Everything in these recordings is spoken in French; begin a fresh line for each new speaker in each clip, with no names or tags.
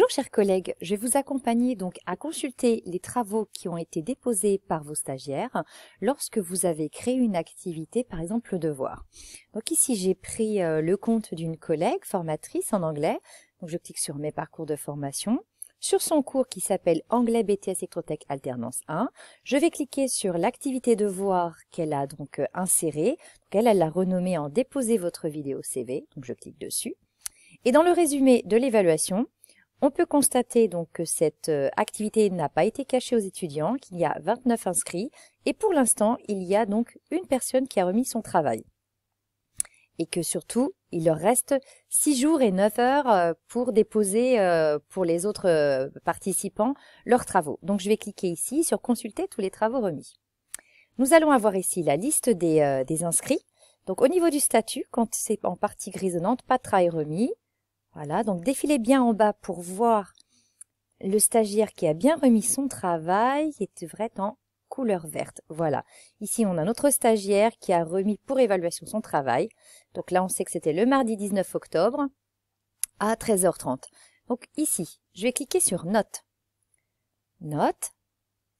Bonjour chers collègues, je vais vous accompagner donc à consulter les travaux qui ont été déposés par vos stagiaires lorsque vous avez créé une activité, par exemple le devoir. Donc ici j'ai pris le compte d'une collègue formatrice en anglais, donc je clique sur mes parcours de formation. Sur son cours qui s'appelle Anglais BTS Électrotech Alternance 1, je vais cliquer sur l'activité devoir qu'elle a donc insérée. Donc elle l'a renommée en déposer votre vidéo CV, donc je clique dessus. Et dans le résumé de l'évaluation, on peut constater donc que cette activité n'a pas été cachée aux étudiants, qu'il y a 29 inscrits et pour l'instant, il y a donc une personne qui a remis son travail. Et que surtout, il leur reste 6 jours et 9 heures pour déposer pour les autres participants leurs travaux. Donc je vais cliquer ici sur consulter tous les travaux remis. Nous allons avoir ici la liste des inscrits. Donc au niveau du statut, quand c'est en partie grisonnante, pas de travail remis. Voilà, donc défilez bien en bas pour voir le stagiaire qui a bien remis son travail, qui devrait être en couleur verte. Voilà, ici on a notre stagiaire qui a remis pour évaluation son travail. Donc là on sait que c'était le mardi 19 octobre à 13h30. Donc ici, je vais cliquer sur Notes. Notes,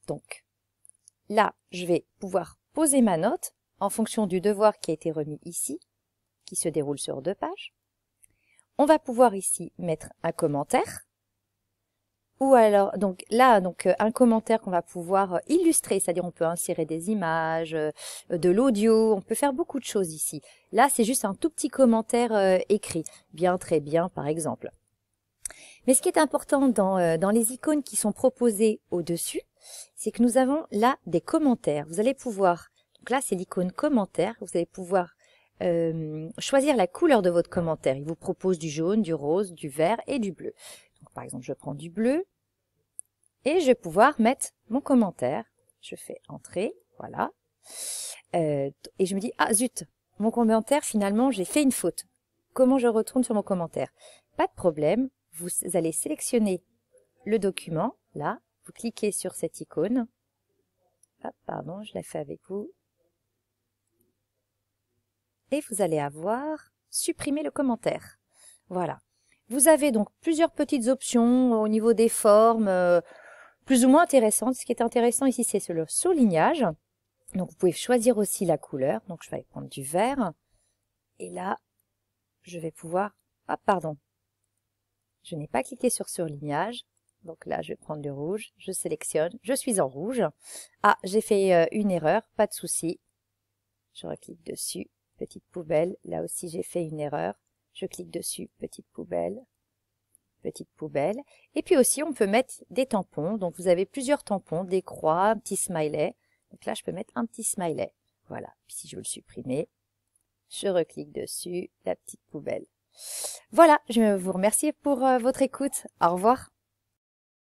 donc là je vais pouvoir poser ma note en fonction du devoir qui a été remis ici, qui se déroule sur 2 pages. On va pouvoir ici mettre un commentaire ou alors donc là un commentaire qu'on va pouvoir illustrer, c'est-à-dire on peut insérer des images, de l'audio, on peut faire beaucoup de choses ici. Là, c'est juste un tout petit commentaire écrit, bien, très bien par exemple. Mais ce qui est important dans les icônes qui sont proposées au-dessus, c'est que nous avons là des commentaires. Vous allez pouvoir, donc là c'est l'icône commentaire, vous allez pouvoir choisir la couleur de votre commentaire. Il vous propose du jaune, du rose, du vert et du bleu. Donc, par exemple, je prends du bleu et je vais pouvoir mettre mon commentaire. Je fais entrer, voilà. Et je me dis, ah zut, mon commentaire, finalement, j'ai fait une faute. Comment je retourne sur mon commentaire? Pas de problème, vous allez sélectionner le document, là, vous cliquez sur cette icône. Ah, pardon, je l'ai fait avec vous. Et vous allez avoir supprimer le commentaire. Voilà. Vous avez donc plusieurs petites options au niveau des formes, plus ou moins intéressantes. Ce qui est intéressant ici, c'est le soulignage. Donc vous pouvez choisir aussi la couleur. Donc je vais prendre du vert. Et là, je vais pouvoir... Ah, pardon. Je n'ai pas cliqué sur surlignage. Donc là, je vais prendre du rouge. Je sélectionne. Je suis en rouge. Ah, j'ai fait une erreur. Pas de souci. Je reclique dessus. Petite poubelle, là aussi j'ai fait une erreur. Je clique dessus, petite poubelle. Et puis aussi on peut mettre des tampons. Donc vous avez plusieurs tampons, des croix, un petit smiley. Donc là je peux mettre un petit smiley. Voilà. Puis si je veux le supprimer, je reclique dessus, la petite poubelle. Voilà, je vous remercie pour votre écoute. Au revoir.